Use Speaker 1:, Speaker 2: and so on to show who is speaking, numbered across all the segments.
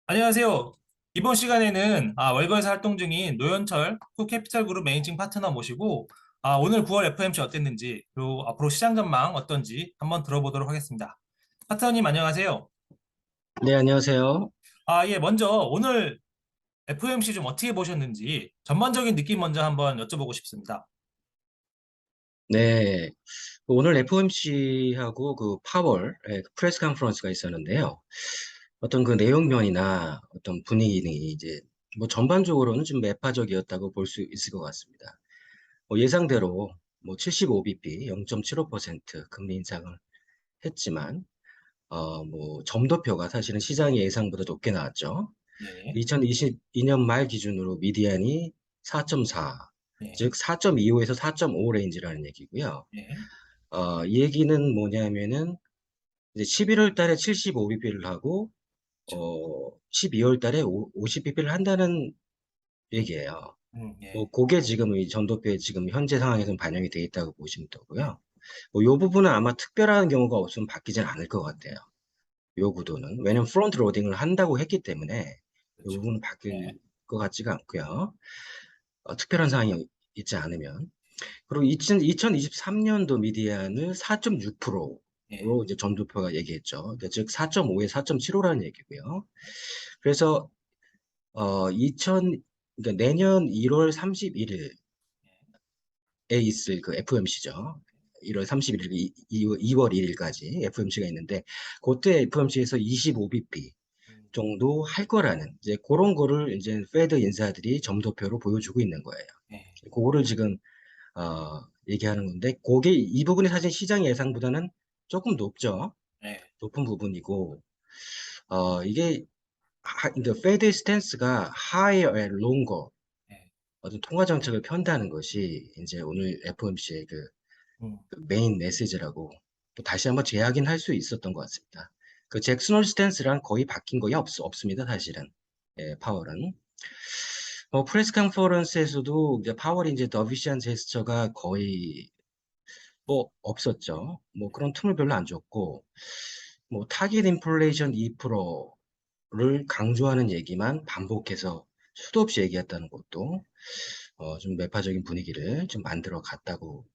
Speaker 1: 안녕하세요. 이번 시간에는 월거에서 활동 중인 노현철 후캐피탈그룹 매니징 파트너 모시고 오늘 9월 FMC 어땠는지 그리고 앞으로 시장 전망 어떤지 한번 들어보도록 하겠습니다. 파트너님 안녕하세요.
Speaker 2: 네, 안녕하세요.
Speaker 1: 예, 먼저 오늘 FMC 좀 어떻게 보셨는지 전반적인 느낌 먼저 한번 여쭤보고 싶습니다.
Speaker 2: 네, 오늘 FOMC하고 그 파월 그 프레스 컨퍼런스가 있었는데요. 어떤 그 내용면이나 어떤 분위기는 이제 뭐 전반적으로는 좀 매파적이었다고 볼 수 있을 것 같습니다. 뭐 예상대로 뭐 75bp 0.75% 금리 인상을 했지만 뭐 점도표가 사실은 시장의 예상보다 높게 나왔죠.
Speaker 1: 네,
Speaker 2: 2022년 말 기준으로 미디안이 4.4,
Speaker 1: 네,
Speaker 2: 즉 4.25에서 4.5 레인지라는 얘기고요.
Speaker 1: 네,
Speaker 2: 이 얘기는 뭐냐면은 이제 11월 달에 75bp를 하고
Speaker 1: 그렇죠.
Speaker 2: 12월 달에 50bp를 한다는 얘기예요. 뭐
Speaker 1: 예,
Speaker 2: 그게 지금 이 전도표에 지금 현재 상황에서는 반영이 돼 있다고 보시면 되고요. 뭐 요 부분은 아마 특별한 경우가 없으면 바뀌진 않을 것 같아요. 요 구도는. 왜냐면 프론트 로딩을 한다고 했기 때문에 요
Speaker 1: 그렇죠.
Speaker 2: 부분은
Speaker 1: 예,
Speaker 2: 바뀔 것 같지가 않고요. 특별한 사항이 있지 않으면. 그리고 2023년도 미디안을 4.6%로
Speaker 1: 예,
Speaker 2: 이제 전도표가 얘기했죠. 그러니까 즉 4.5에 4.75라는 얘기고요. 그래서 2000 그러니까 내년 1월 31일에 있을 그 FOMC죠. 1월 31일, 2월 1일까지 FOMC가 있는데 그때 FOMC에서 25bp
Speaker 1: 음,
Speaker 2: 정도 할 거라는 이제 그런 거를 이제 페드 인사들이 점도표로 보여주고 있는 거예요.
Speaker 1: 예,
Speaker 2: 그거를 지금 얘기하는 건데, 그게 이 부분이 사실 시장 예상보다는 조금 높죠.
Speaker 1: 예,
Speaker 2: 높은 부분이고, 이게 그러니까 페드의 스탠스가 higher and longer
Speaker 1: 예,
Speaker 2: 어떤 통화 정책을 편다는 것이 이제 오늘 FOMC의
Speaker 1: 음,
Speaker 2: 그 메인 메시지라고 또 다시 한번 재확인할 수 있었던 것 같습니다. 그 잭슨 홀 스탠스랑 거의 바뀐 거의 없습니다, 사실은. 예, 파월은. 프레스 컨퍼런스에서도 이제 파월이 이제 더비시한 제스처가 거의 뭐 없었죠. 뭐 그런 틈을 별로 안 줬고, 뭐 타깃 인플레이션 2%를 강조하는 얘기만 반복해서 수도 없이 얘기했다는 것도 좀 매파적인 분위기를 좀 만들어 갔다고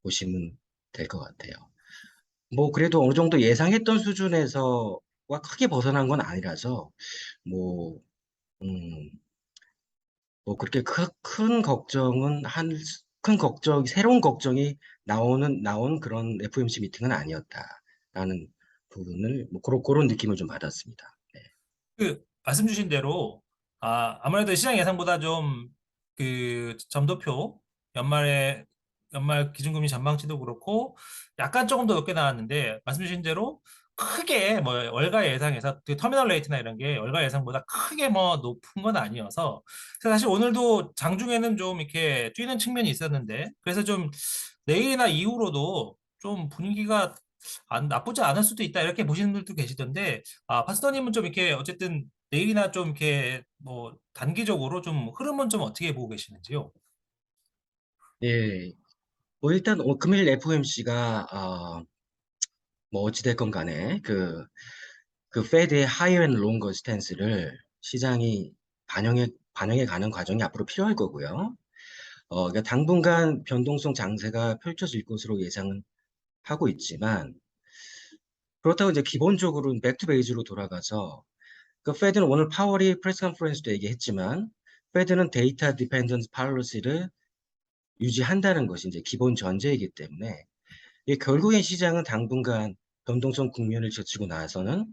Speaker 2: 보시면 될 것 같아요. 뭐 그래도 어느 정도 예상했던 수준에서와 크게 벗어난 건 아니라서 뭐, 음, 뭐 그렇게 큰 걱정은 큰 걱정, 새로운 걱정이 나온 그런 FOMC 미팅은 아니었다라는 부분을 뭐 그런 느낌을 좀 받았습니다. 네.
Speaker 1: 말씀 주신 대로 아무래도 시장 예상보다 좀 그 점도표 연말 기준금리 전망치도 그렇고 약간 조금 더 높게 나왔는데 말씀 주신 대로 크게 뭐 월가 예상에서 그 터미널 레이트나 이런 게 월가 예상보다 크게 뭐 높은 건 아니어서 그래서 사실 오늘도 장중에는 좀 이렇게 뛰는 측면이 있었는데 그래서 좀 내일이나 이후로도 좀 분위기가 나쁘지 않을 수도 있다 이렇게 보시는 분들도 계시던데 파스터님은 좀 이렇게 어쨌든 내일이나 좀 이렇게 뭐 단기적으로 좀 흐름은 좀 어떻게 보고 계시는지요?
Speaker 2: 예, 뭐 일단 금일 FOMC가 뭐 어찌됐건 간에 그 페드의 하이어 앤 롱거 스탠스를 시장이 반영해 가는 과정이 앞으로 필요할 거고요. 그러니까 당분간 변동성 장세가 펼쳐질 것으로 예상은 하고 있지만 그렇다고 이제 기본적으로는 백투 베이즈로 돌아가서 그 페드는 오늘 파월이 프레스 컨퍼런스도 얘기했지만 페드는 데이터 디펜던스 팔로시를 유지한다는 것이 이제 기본 전제이기 때문에 이게 결국엔 시장은 당분간 변동성 국면을 거치고 나서는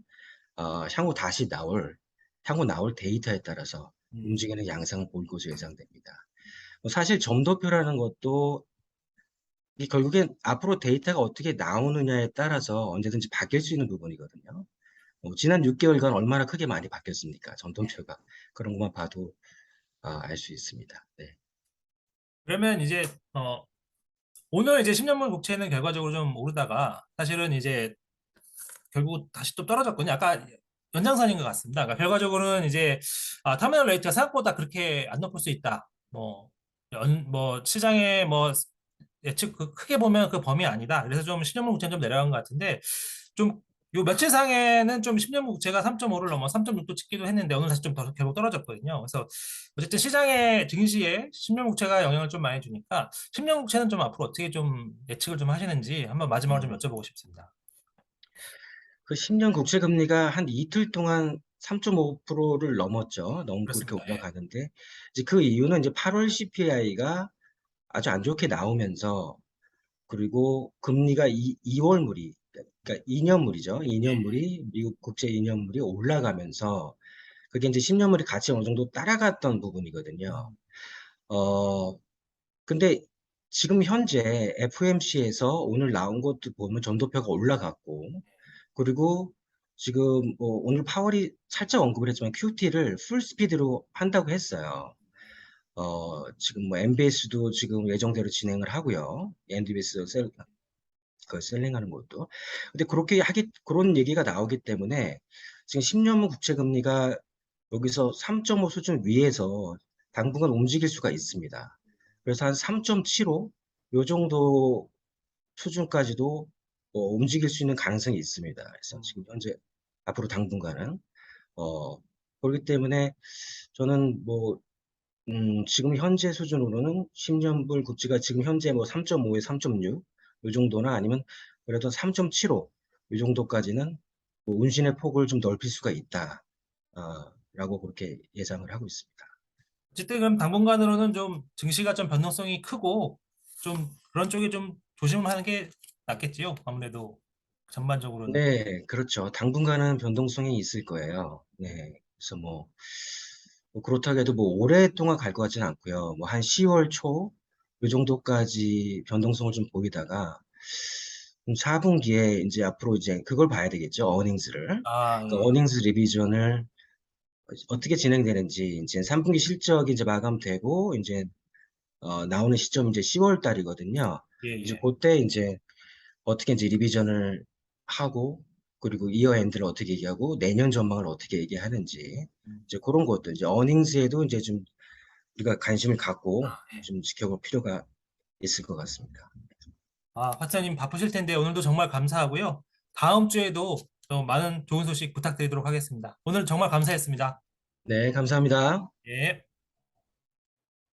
Speaker 2: 향후 나올 데이터에 따라서
Speaker 1: 음,
Speaker 2: 움직이는 양상을 볼 것으로 예상됩니다. 뭐 사실 점도표라는 것도 이 결국엔 앞으로 데이터가 어떻게 나오느냐에 따라서 언제든지 바뀔 수 있는 부분이거든요. 지난 6개월간 얼마나 크게 많이 바뀌었습니까? 점도표가. 그런 것만 봐도 알 수 있습니다. 네.
Speaker 1: 그러면 이제 오늘 이제 10년물 국채는 결과적으로 좀 오르다가 사실은 이제 결국 다시 또 떨어졌거든요. 아까 연장선인 것 같습니다. 그러니까 결과적으로는 이제 터미널 레이트가 생각보다 그렇게 안 높을 수 있다. 뭐 시장의 뭐 예측 크게 보면 그 범위 아니다. 그래서 좀 신용물 국채는 좀 내려간 것 같은데 좀 요 며칠 상에는 좀 10년 국채가 3.5를 넘어 3.6도 찍기도 했는데 오늘 다시 좀 더 결국 떨어졌거든요. 그래서 어쨌든 시장의 증시에 10년 국채가 영향을 좀 많이 주니까 10년 국채는 좀 앞으로 어떻게 좀 예측을 좀 하시는지 한번 마지막으로 좀
Speaker 2: 음.
Speaker 1: 여쭤보고 싶습니다.
Speaker 2: 그 10년 국채 금리가 한 이틀 동안 3.5%를 넘었죠. 너무 그렇게
Speaker 1: 그렇습니다. 예.
Speaker 2: 올라가는데 이제 그 이유는 이제 8월 CPI가 아주 안 좋게 나오면서 그리고 금리가 2월물이 그러니까 2년물이죠.
Speaker 1: 예.
Speaker 2: 2년물이 미국 국채 2년물이 올라가면서 그게 이제 10년물이 같이 어느 정도 따라갔던 부분이거든요.
Speaker 1: 음,
Speaker 2: 어 근데 지금 현재 FOMC에서 오늘 나온 것도 보면 전도표가 올라갔고 그리고 지금 뭐 오늘 파월이 살짝 언급을 했지만 QT를 풀 스피드로 한다고 했어요. 지금 뭐 MBS도 지금 예정대로 진행을 하고요. NDBS 그 셀링하는 것도. 근데 그렇게 그런 얘기가 나오기 때문에 지금 10년물 국채 금리가 여기서 3.5 수준 위에서 당분간 움직일 수가 있습니다. 그래서 한 3.75? 요 정도 수준까지도 움직일 수 있는 가능성이 있습니다. 그래서
Speaker 1: 음.
Speaker 2: 지금 현재 앞으로 당분간은 어, 그렇기 때문에 저는 뭐 지금 현재 수준으로는 10년물 국채가 지금 현재 뭐 3.5에 3.6, 이 정도나 아니면 그래도 3.75, 이 정도까지는 뭐 운신의 폭을 좀 넓힐 수가 있다. 라고 그렇게 예상을 하고 있습니다.
Speaker 1: 어쨌든 그럼 당분간으로는 좀 증시가 좀 변동성이 크고 좀 그런 쪽에 좀 조심하는 게 낫겠지요. 아무래도 전반적으로는.
Speaker 2: 네, 그렇죠. 당분간은 변동성이 있을 거예요. 네, 그래서 뭐 그렇다고 해도 뭐 오랫동안 갈 것 같지는 않고요. 뭐 한 10월 초, 이 정도까지 변동성을 좀 보이다가 4분기에 이제 앞으로 이제 그걸 봐야 되겠죠. 어닝스를.
Speaker 1: 아,
Speaker 2: 그러니까
Speaker 1: 예.
Speaker 2: 어닝스 리비전을 어떻게 진행되는지 이제 3분기 실적이 이제 마감되고 이제 나오는 시점이 이제 10월 달이거든요.
Speaker 1: 예,
Speaker 2: 이제
Speaker 1: 예.
Speaker 2: 그때 이제 어떻게 이제 리비전을 하고 그리고 이어 엔드를 어떻게 얘기하고 내년 전망을 어떻게 얘기하는지
Speaker 1: 음.
Speaker 2: 이제 그런 것도 이제 어닝스에도 이제 좀 우리가 관심을 갖고
Speaker 1: 아, 예.
Speaker 2: 좀 지켜볼 필요가 있을 것 같습니다.
Speaker 1: 아, 박사님 바쁘실 텐데 오늘도 정말 감사하고요. 다음 주에도 좀 많은 좋은 소식 부탁드리도록 하겠습니다. 오늘 정말 감사했습니다.
Speaker 2: 네, 감사합니다.
Speaker 1: 예.